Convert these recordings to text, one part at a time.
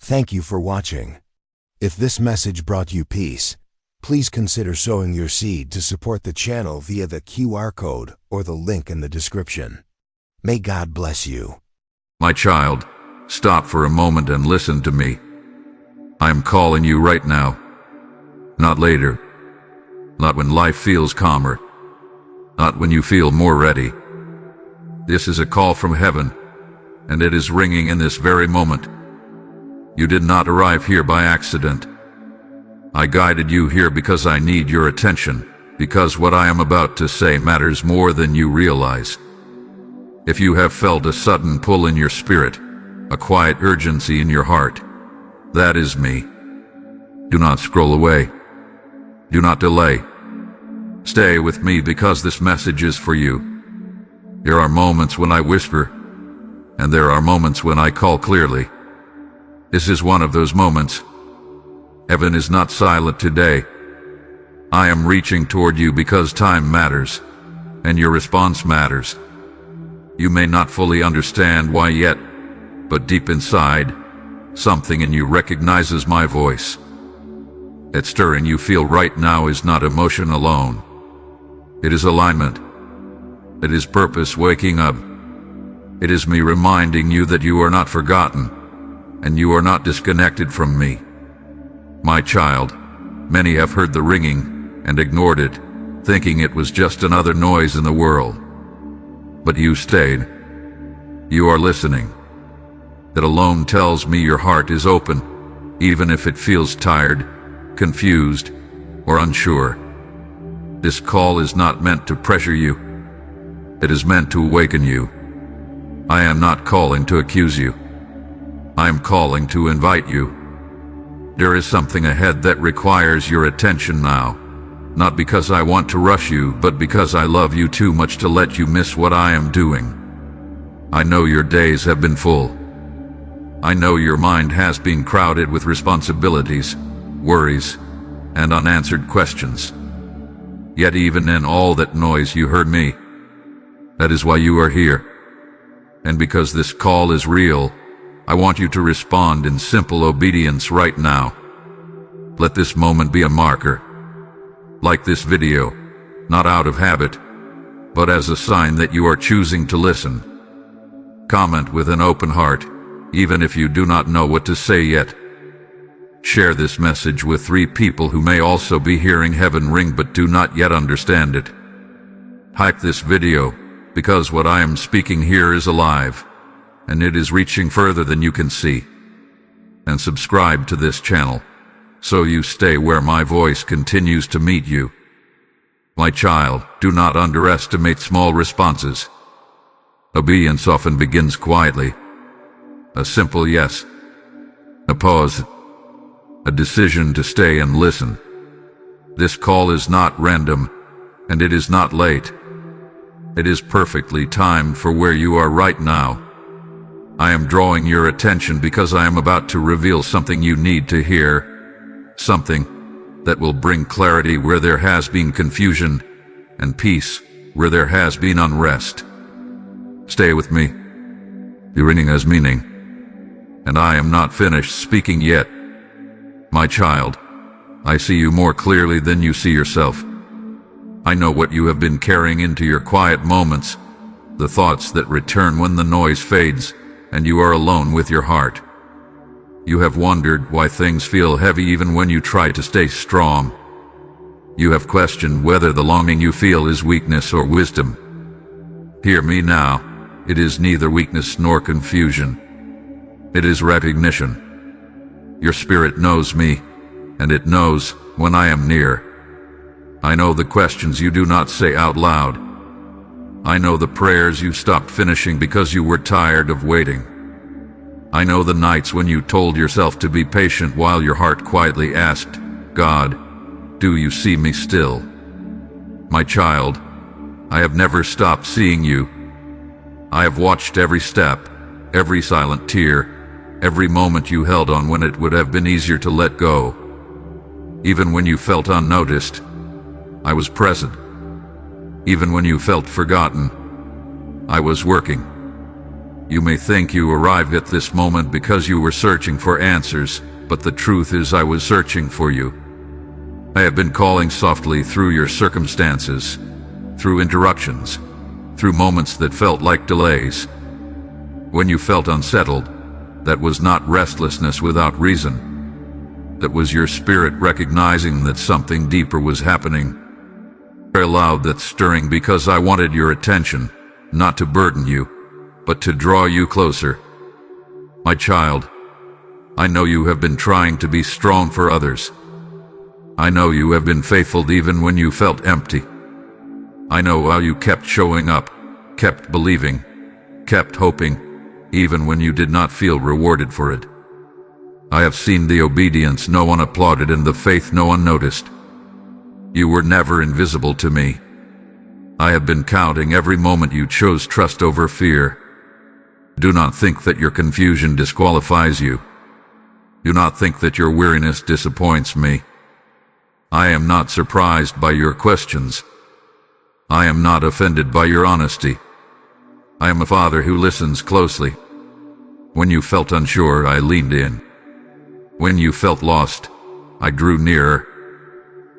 Thank you for watching. If this message brought you peace, please consider sowing your seed to support the channel via the QR code or the link in the description. May God bless you. My child, stop for a moment and listen to me. I am calling you right now. Not later. Not when life feels calmer. Not when you feel more ready. This is a call from heaven, and it is ringing in this very moment. You did not arrive here by accident. I guided you here because I need your attention, because what I am about to say matters more than you realize. If you have felt a sudden pull in your spirit, a quiet urgency in your heart, that is me. Do not scroll away. Do not delay. Stay with me because this message is for you. There are moments when I whisper, and there are moments when I call clearly. This is one of those moments. Heaven is not silent today. I am reaching toward you because time matters, and your response matters. You may not fully understand why yet, but deep inside, something in you recognizes my voice. That stirring you feel right now is not emotion alone. It is alignment. It is purpose waking up. It is me reminding you that you are not forgotten, and you are not disconnected from me. My child, many have heard the ringing and ignored it, thinking it was just another noise in the world. But you stayed. You are listening. That alone tells me your heart is open, even if it feels tired, confused, or unsure. This call is not meant to pressure you. It is meant to awaken you. I am not calling to accuse you. I am calling to invite you. There is something ahead that requires your attention now. Not because I want to rush you, but because I love you too much to let you miss what I am doing. I know your days have been full. I know your mind has been crowded with responsibilities, worries, and unanswered questions. Yet even in all that noise you heard me. That is why you are here. And because this call is real, I want you to respond in simple obedience right now. Let this moment be a marker. Like this video, not out of habit, but as a sign that you are choosing to listen. Comment with an open heart, even if you do not know what to say yet. Share this message with 3 people who may also be hearing heaven ring but do not yet understand it. Hype this video, because what I am speaking here is alive, and it is reaching further than you can see. And subscribe to this channel, so you stay where my voice continues to meet you. My child, do not underestimate small responses. Obedience often begins quietly. A simple yes, a pause, a decision to stay and listen. This call is not random, and it is not late. It is perfectly timed for where you are right now. I am drawing your attention because I am about to reveal something you need to hear, something that will bring clarity where there has been confusion, and peace where there has been unrest. Stay with me. The ringing has meaning, and I am not finished speaking yet. My child, I see you more clearly than you see yourself. I know what you have been carrying into your quiet moments, the thoughts that return when the noise fades and you are alone with your heart. You have wondered why things feel heavy even when you try to stay strong. You have questioned whether the longing you feel is weakness or wisdom. Hear me now. It is neither weakness nor confusion. It is recognition. Your spirit knows me, and it knows when I am near. I know the questions you do not say out loud. I know the prayers you stopped finishing because you were tired of waiting. I know the nights when you told yourself to be patient while your heart quietly asked, God, do you see me still? My child, I have never stopped seeing you. I have watched every step, every silent tear, every moment you held on when it would have been easier to let go. Even when you felt unnoticed, I was present. Even when you felt forgotten, I was working. You may think you arrived at this moment because you were searching for answers, but the truth is I was searching for you. I have been calling softly through your circumstances, through interruptions, through moments that felt like delays. When you felt unsettled, that was not restlessness without reason. That was your spirit recognizing that something deeper was happening. I allowed that stirring because I wanted your attention, not to burden you, but to draw you closer. My child, I know you have been trying to be strong for others. I know you have been faithful even when you felt empty. I know how you kept showing up, kept believing, kept hoping, even when you did not feel rewarded for it. I have seen the obedience no one applauded and the faith no one noticed. You were never invisible to me. I have been counting every moment you chose trust over fear. Do not think that your confusion disqualifies you. Do not think that your weariness disappoints me. I am not surprised by your questions. I am not offended by your honesty. I am a father who listens closely. When you felt unsure, I leaned in. When you felt lost, I drew nearer.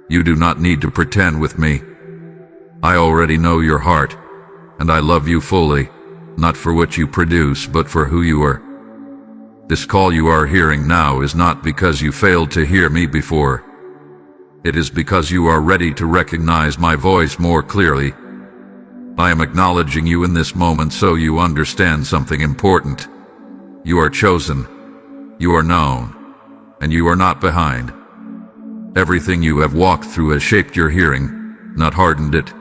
You do not need to pretend with me. I already know your heart, and I love you fully, not for what you produce, but for who you are. This call you are hearing now is not because you failed to hear me before. It is because you are ready to recognize my voice more clearly. I am acknowledging you in this moment so you understand something important. You are chosen, you are known, and you are not behind. Everything you have walked through has shaped your hearing, not hardened it.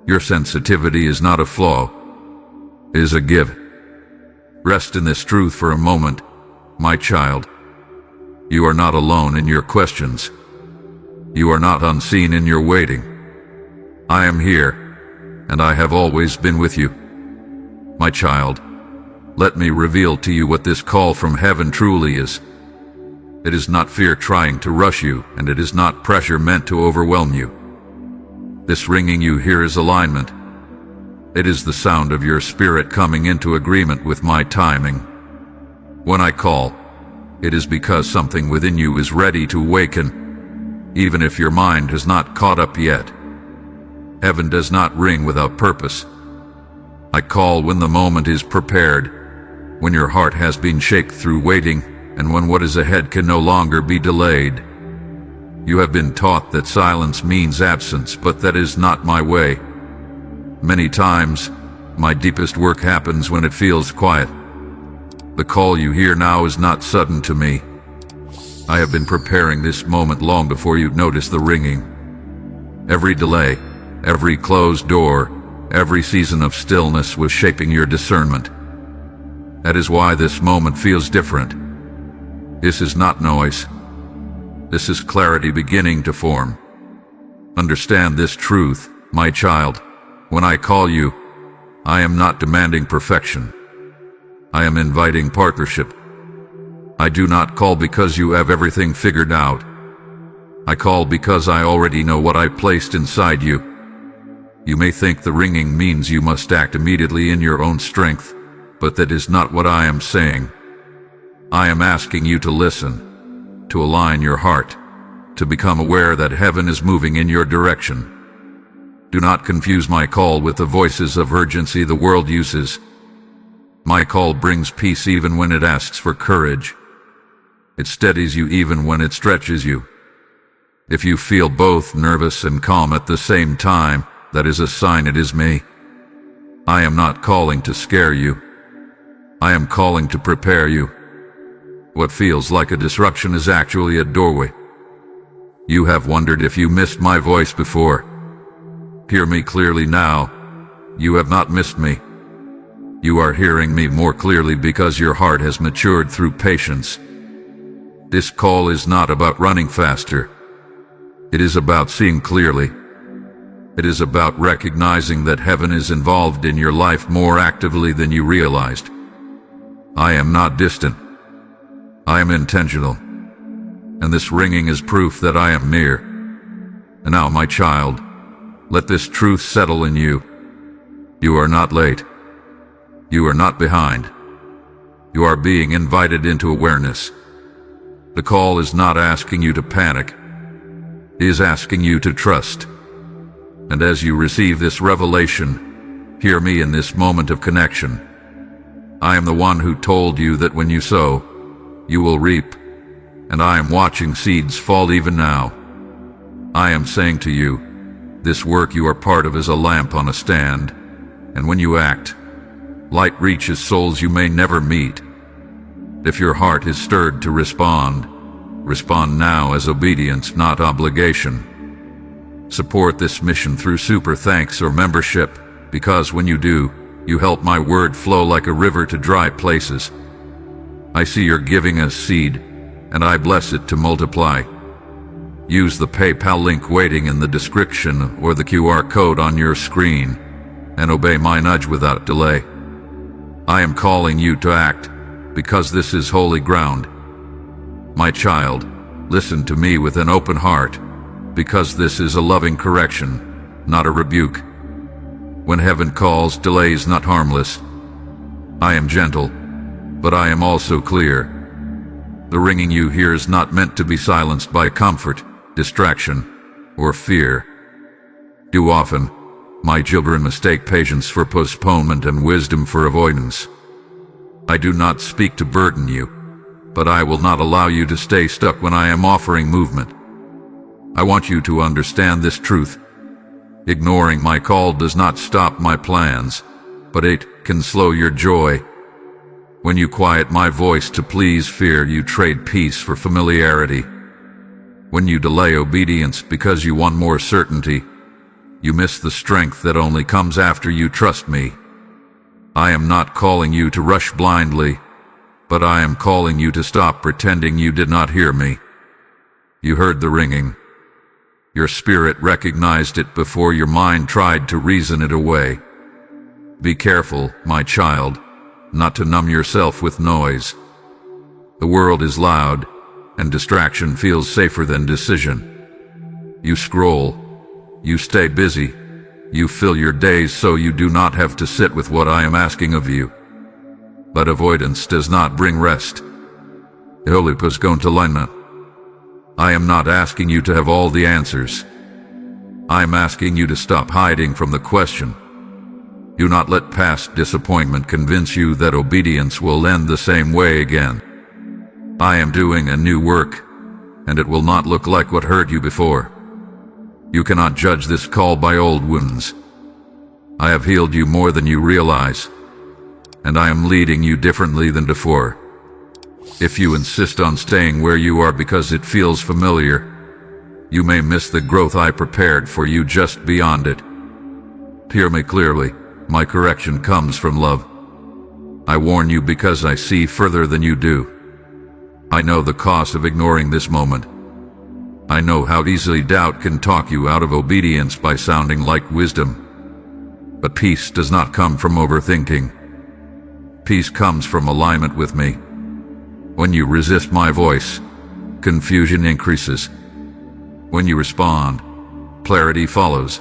Your sensitivity is not a flaw, it is a gift. Rest in this truth for a moment, my child. You are not alone in your questions. You are not unseen in your waiting. I am here, and I have always been with you. My child, let me reveal to you what this call from heaven truly is. It is not fear trying to rush you, and it is not pressure meant to overwhelm you. This ringing you hear is alignment. It is the sound of your spirit coming into agreement with my timing. When I call, it is because something within you is ready to awaken, even if your mind has not caught up yet. Heaven does not ring without purpose. I call when the moment is prepared, when your heart has been shaped through waiting, and when what is ahead can no longer be delayed. You have been taught that silence means absence, but that is not my way. Many times, my deepest work happens when it feels quiet. The call you hear now is not sudden to me. I have been preparing this moment long before you notice the ringing. Every delay, every closed door, every season of stillness was shaping your discernment. That is why this moment feels different. This is not noise. This is clarity beginning to form. Understand this truth, my child. When I call you, I am not demanding perfection. I am inviting partnership. I do not call because you have everything figured out. I call because I already know what I placed inside you. You may think the ringing means you must act immediately in your own strength, but that is not what I am saying. I am asking you to listen, to align your heart, to become aware that heaven is moving in your direction. Do not confuse my call with the voices of urgency the world uses. My call brings peace even when it asks for courage. It steadies you even when it stretches you. If you feel both nervous and calm at the same time, that is a sign it is me. I am not calling to scare you. I am calling to prepare you. What feels like a disruption is actually a doorway. You have wondered if you missed my voice before. Hear me clearly now. You have not missed me. You are hearing me more clearly because your heart has matured through patience. This call is not about running faster. It is about seeing clearly. It is about recognizing that heaven is involved in your life more actively than you realized. I am not distant. I am intentional. And this ringing is proof that I am near. And now, my child, let this truth settle in you. You are not late. You are not behind. You are being invited into awareness. The call is not asking you to panic. It is asking you to trust. And as you receive this revelation, hear me in this moment of connection. I am the one who told you that when you sow, you will reap, and I am watching seeds fall even now. I am saying to you, this work you are part of is a lamp on a stand, and when you act, light reaches souls you may never meet. If your heart is stirred to respond, respond now as obedience, not obligation. Support this mission through super thanks or membership, because when you do, you help my word flow like a river to dry places. I see you're giving a seed, and I bless it to multiply. Use the PayPal link waiting in the description or the QR code on your screen, and obey my nudge without delay. I am calling you to act, because this is holy ground. My child, listen to me with an open heart, because this is a loving correction, not a rebuke. When heaven calls, delay is not harmless. I am gentle, but I am also clear. The ringing you hear is not meant to be silenced by comfort, distraction, or fear. Too often, my children mistake patience for postponement and wisdom for avoidance. I do not speak to burden you, but I will not allow you to stay stuck when I am offering movement. I want you to understand this truth. Ignoring my call does not stop my plans, but it can slow your joy. When you quiet my voice to please fear, you trade peace for familiarity. When you delay obedience because you want more certainty, you miss the strength that only comes after you trust me. I am not calling you to rush blindly, but I am calling you to stop pretending you did not hear me. You heard the ringing. Your spirit recognized it before your mind tried to reason it away. Be careful, my child, not to numb yourself with noise. The world is loud, and distraction feels safer than decision. You scroll, you stay busy, you fill your days so you do not have to sit with what I am asking of you. But avoidance does not bring rest. Olympus going to alignment. I am not asking you to have all the answers. I am asking you to stop hiding from the question. Do not let past disappointment convince you that obedience will end the same way again. I am doing a new work, and it will not look like what hurt you before. You cannot judge this call by old wounds. I have healed you more than you realize, and I am leading you differently than before. If you insist on staying where you are because it feels familiar, you may miss the growth I prepared for you just beyond it. Hear me clearly, my correction comes from love. I warn you because I see further than you do. I know the cost of ignoring this moment. I know how easily doubt can talk you out of obedience by sounding like wisdom. But peace does not come from overthinking. Peace comes from alignment with me. When you resist my voice, confusion increases. When you respond, clarity follows.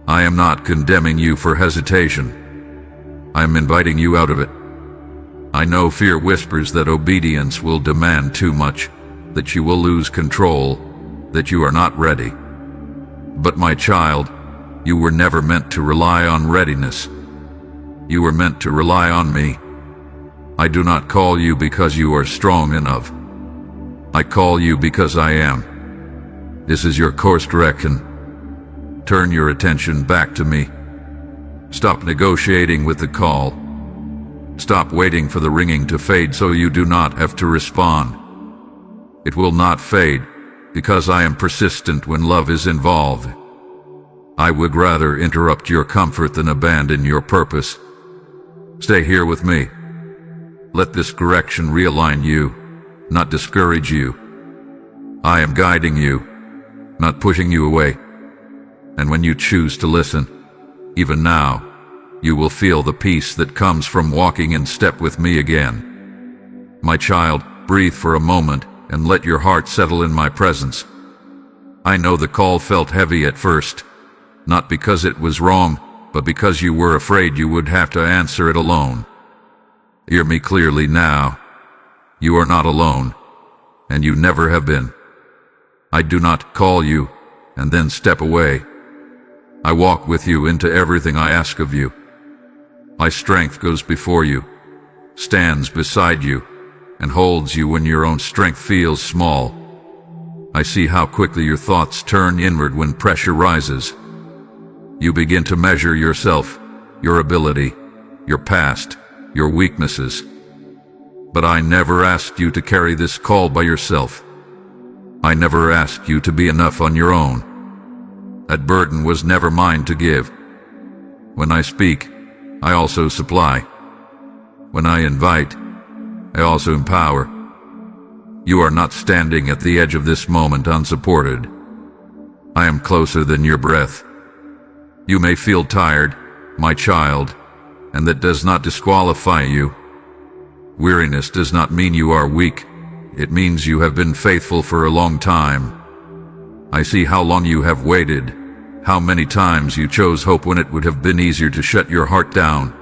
I am not condemning you for hesitation. I am inviting you out of it. I know fear whispers that obedience will demand too much, that you will lose control, that you are not ready. But my child, you were never meant to rely on readiness. You were meant to rely on me. I do not call you because you are strong enough. I call you because I am. This is your course correction. Turn your attention back to me. Stop negotiating with the call. Stop waiting for the ringing to fade so you do not have to respond. It will not fade, because I am persistent when love is involved. I would rather interrupt your comfort than abandon your purpose. Stay here with me. Let this correction realign you, not discourage you. I am guiding you, not pushing you away. And when you choose to listen, even now, you will feel the peace that comes from walking in step with me again. My child, breathe for a moment and let your heart settle in my presence. I know the call felt heavy at first, not because it was wrong, but because you were afraid you would have to answer it alone. Hear me clearly now. You are not alone, and you never have been. I do not call you and then step away. I walk with you into everything I ask of you. My strength goes before you, stands beside you, and holds you when your own strength feels small. I see how quickly your thoughts turn inward when pressure rises. You begin to measure yourself, your ability, your past, your weaknesses. But I never asked you to carry this call by yourself. I never asked you to be enough on your own. That burden was never mine to give. When I speak, I also supply. When I invite, I also empower. You are not standing at the edge of this moment unsupported. I am closer than your breath. You may feel tired, my child, and that does not disqualify you. Weariness does not mean you are weak. It means you have been faithful for a long time. I see how long you have waited, how many times you chose hope when it would have been easier to shut your heart down.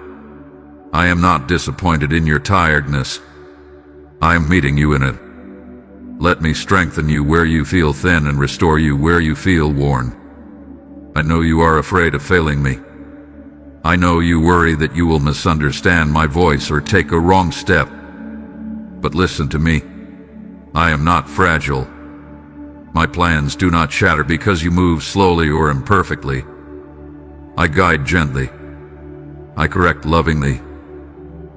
I am not disappointed in your tiredness. I am meeting you in it. Let me strengthen you where you feel thin and restore you where you feel worn. I know you are afraid of failing me. I know you worry that you will misunderstand my voice or take a wrong step. But listen to me. I am not fragile. My plans do not shatter because you move slowly or imperfectly. I guide gently. I correct lovingly.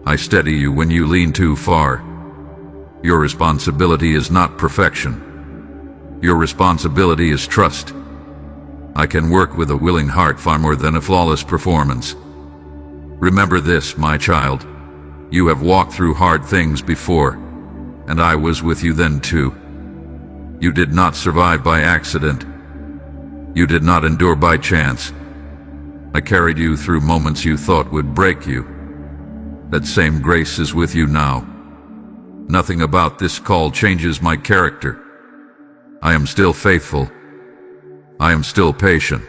I steady you when you lean too far. Your responsibility is not perfection. Your responsibility is trust. I can work with a willing heart far more than a flawless performance. Remember this, my child. You have walked through hard things before, and I was with you then too. You did not survive by accident. You did not endure by chance. I carried you through moments you thought would break you. That same grace is with you now. Nothing about this call changes my character. I am still faithful. I am still patient.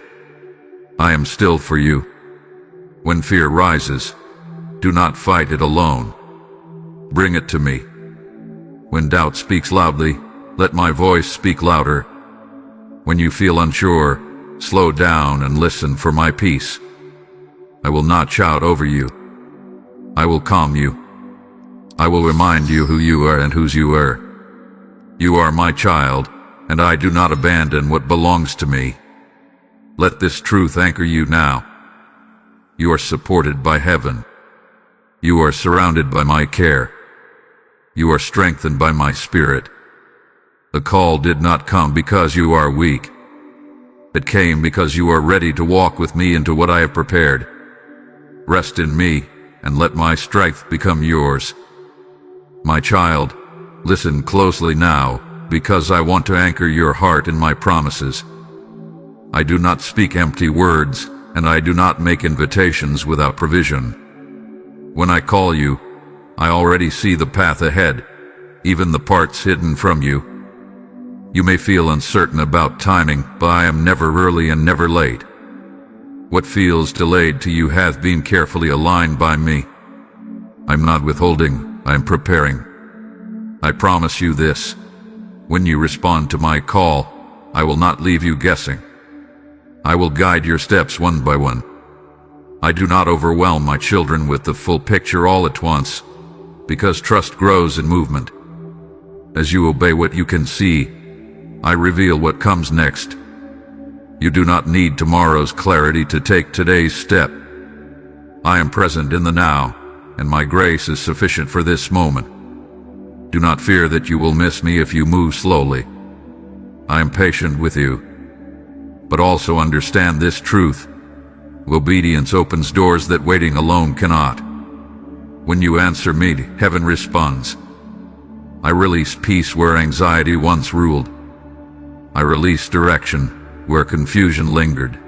I am still for you. When fear rises, do not fight it alone. Bring it to me. When doubt speaks loudly, let my voice speak louder. When you feel unsure, slow down and listen for my peace. I will not shout over you. I will calm you. I will remind you who you are and whose you are. You are my child, and I do not abandon what belongs to me. Let this truth anchor you now. You are supported by heaven. You are surrounded by my care. You are strengthened by my spirit. The call did not come because you are weak. It came because you are ready to walk with me into what I have prepared. Rest in me, and let my strength become yours. My child, listen closely now, because I want to anchor your heart in my promises. I do not speak empty words, and I do not make invitations without provision. When I call you, I already see the path ahead, even the parts hidden from you. You may feel uncertain about timing, but I am never early and never late. What feels delayed to you has been carefully aligned by me. I'm not withholding, I'm preparing. I promise you this. When you respond to my call, I will not leave you guessing. I will guide your steps one by one. I do not overwhelm my children with the full picture all at once, because trust grows in movement. As you obey what you can see, I reveal what comes next. You do not need tomorrow's clarity to take today's step. I am present in the now, and my grace is sufficient for this moment. Do not fear that you will miss me if you move slowly. I am patient with you. But also understand this truth. Obedience opens doors that waiting alone cannot. When you answer me, heaven responds. I release peace where anxiety once ruled. I release direction where confusion lingered.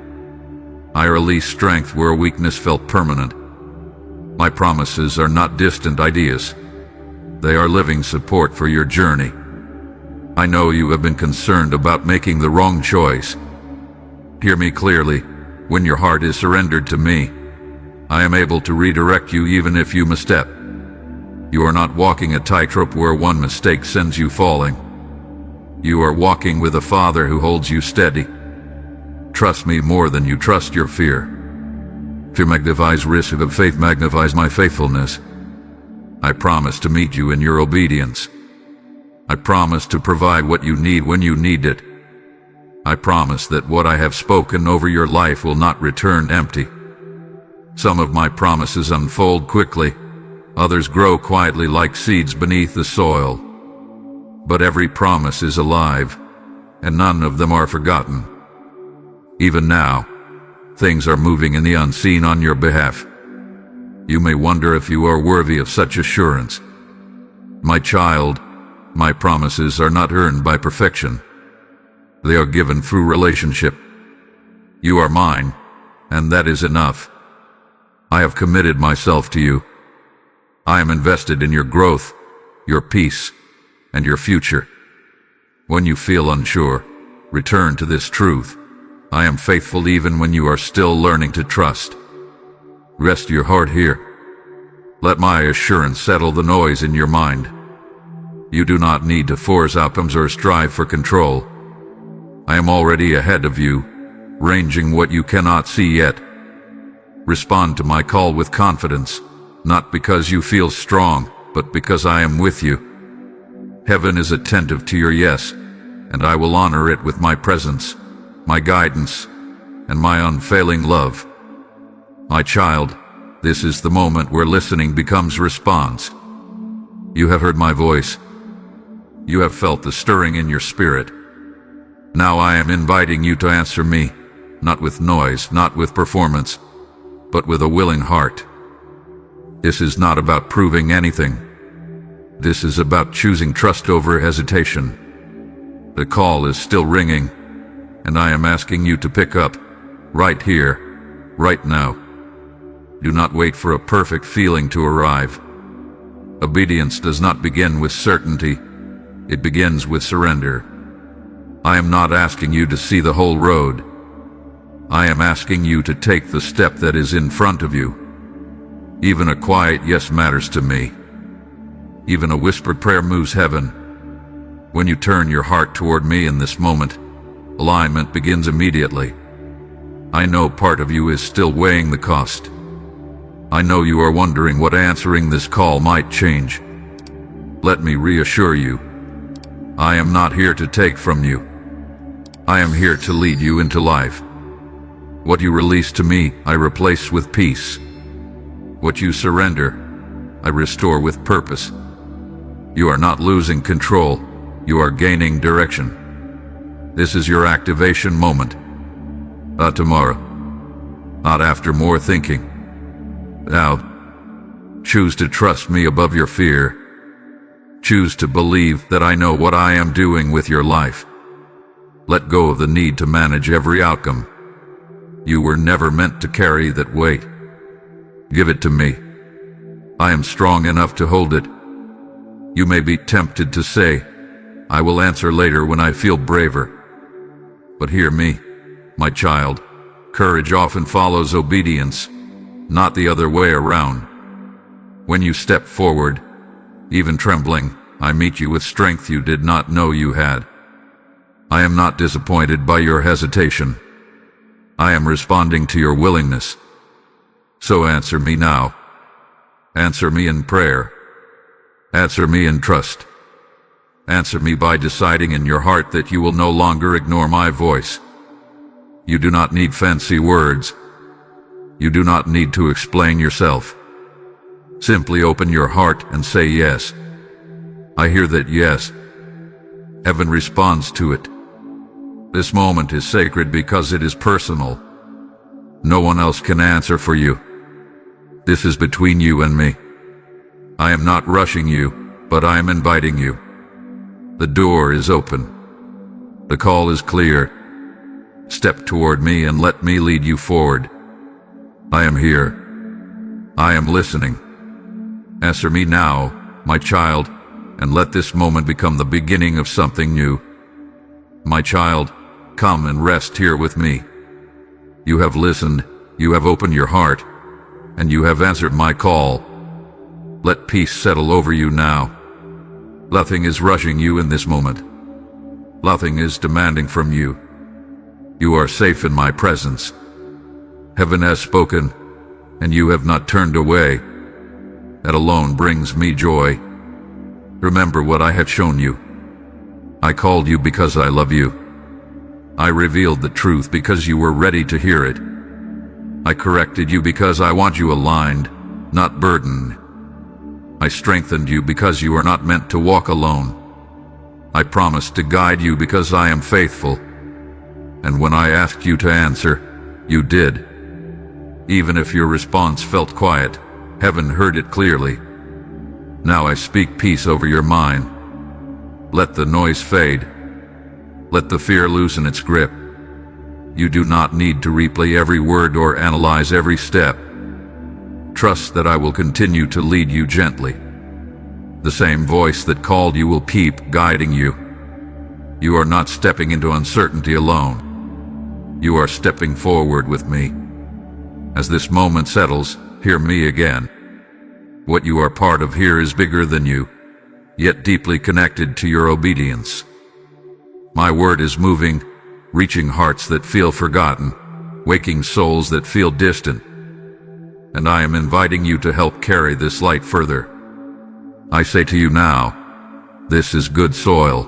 I release strength where weakness felt permanent. My promises are not distant ideas. They are living support for your journey. I know you have been concerned about making the wrong choice. Hear me clearly. When your heart is surrendered to me, I am able to redirect you even if you misstep. You are not walking a tightrope where one mistake sends you falling. You are walking with a Father who holds you steady. Trust me more than you trust your fear. Fear magnifies risk, but faith magnifies my faithfulness. I promise to meet you in your obedience. I promise to provide what you need when you need it. I promise that what I have spoken over your life will not return empty. Some of my promises unfold quickly, others grow quietly like seeds beneath the soil. But every promise is alive, and none of them are forgotten. Even now, things are moving in the unseen on your behalf. You may wonder if you are worthy of such assurance. My child, my promises are not earned by perfection. They are given through relationship. You are mine, and that is enough. I have committed myself to you. I am invested in your growth, your peace, and your future. When you feel unsure, return to this truth. I am faithful even when you are still learning to trust. Rest your heart here. Let my assurance settle the noise in your mind. You do not need to force outcomes or strive for control. I am already ahead of you, ranging what you cannot see yet. Respond to my call with confidence, not because you feel strong, but because I am with you. Heaven is attentive to your yes, and I will honor it with my presence, my guidance, and my unfailing love. My child, this is the moment where listening becomes response. You have heard my voice. You have felt the stirring in your spirit. Now I am inviting you to answer me, not with noise, not with performance, but with a willing heart. This is not about proving anything. This is about choosing trust over hesitation. The call is still ringing, and I am asking you to pick up, right here, right now. Do not wait for a perfect feeling to arrive. Obedience does not begin with certainty. It begins with surrender. I am not asking you to see the whole road. I am asking you to take the step that is in front of you. Even a quiet yes matters to me. Even a whispered prayer moves heaven. When you turn your heart toward me in this moment, alignment begins immediately. I know part of you is still weighing the cost. I know you are wondering what answering this call might change. Let me reassure you. I am not here to take from you. I am here to lead you into life. What you release to me, I replace with peace. What you surrender, I restore with purpose. You are not losing control, you are gaining direction. This is your activation moment. Not tomorrow. Not after more thinking. Now, choose to trust me above your fear. Choose to believe that I know what I am doing with your life. Let go of the need to manage every outcome. You were never meant to carry that weight. Give it to me. I am strong enough to hold it. You may be tempted to say, I will answer later when I feel braver. But hear me, my child. Courage often follows obedience, not the other way around. When you step forward, even trembling, I meet you with strength you did not know you had. I am not disappointed by your hesitation. I am responding to your willingness. So answer me now. Answer me in prayer. Answer me in trust. Answer me by deciding in your heart that you will no longer ignore my voice. You do not need fancy words. You do not need to explain yourself. Simply open your heart and say yes. I hear that yes. Heaven responds to it. This moment is sacred because it is personal. No one else can answer for you. This is between you and me. I am not rushing you, but I am inviting you. The door is open. The call is clear. Step toward me and let me lead you forward. I am here. I am listening. Answer me now, my child, and let this moment become the beginning of something new. My child, come and rest here with me. You have listened, you have opened your heart, and you have answered my call. Let peace settle over you now. Nothing is rushing you in this moment. Nothing is demanding from you. You are safe in my presence. Heaven has spoken, and you have not turned away. That alone brings me joy. Remember what I have shown you. I called you because I love you. I revealed the truth because you were ready to hear it. I corrected you because I want you aligned, not burdened. I strengthened you because you are not meant to walk alone. I promised to guide you because I am faithful. And when I asked you to answer, you did. Even if your response felt quiet, heaven heard it clearly. Now I speak peace over your mind. Let the noise fade. Let the fear loosen its grip. You do not need to replay every word or analyze every step. Trust that I will continue to lead you gently. The same voice that called you will keep guiding you. You are not stepping into uncertainty alone. You are stepping forward with me. As this moment settles, hear me again. What you are part of here is bigger than you, yet deeply connected to your obedience. My word is moving, reaching hearts that feel forgotten, waking souls that feel distant. And I am inviting you to help carry this light further. I say to you now, this is good soil.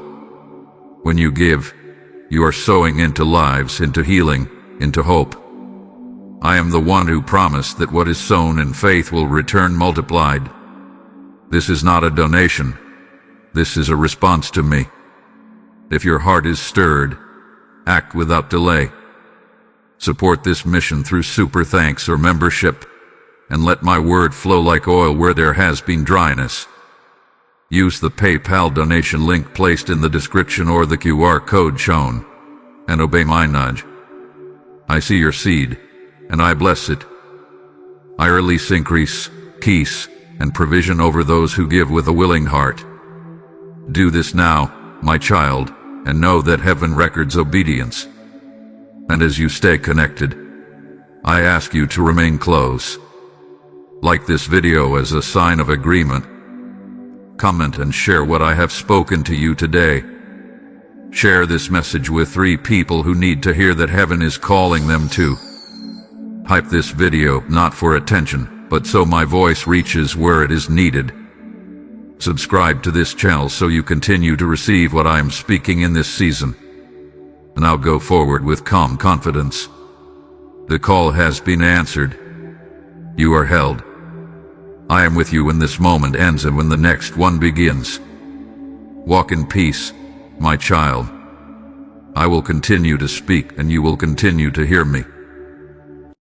When you give, you are sowing into lives, into healing, into hope. I am the one who promised that what is sown in faith will return multiplied. This is not a donation. This is a response to me. If your heart is stirred, act without delay. Support this mission through super thanks or membership, and let my word flow like oil where there has been dryness. Use the PayPal donation link placed in the description or the QR code shown, and obey my nudge. I see your seed, and I bless it. I release increase, peace, and provision over those who give with a willing heart. Do this now, my child, and know that heaven records obedience. And as you stay connected, I ask you to remain close. Like this video as a sign of agreement. Comment and share what I have spoken to you today. Share this message with 3 people who need to hear that heaven is calling them too. Hype this video not for attention, but so my voice reaches where it is needed. Subscribe to this channel so you continue to receive what I am speaking in this season. And I'll go forward with calm confidence. The call has been answered. You are held. I am with you when this moment ends and when the next one begins. Walk in peace, my child. I will continue to speak and you will continue to hear me.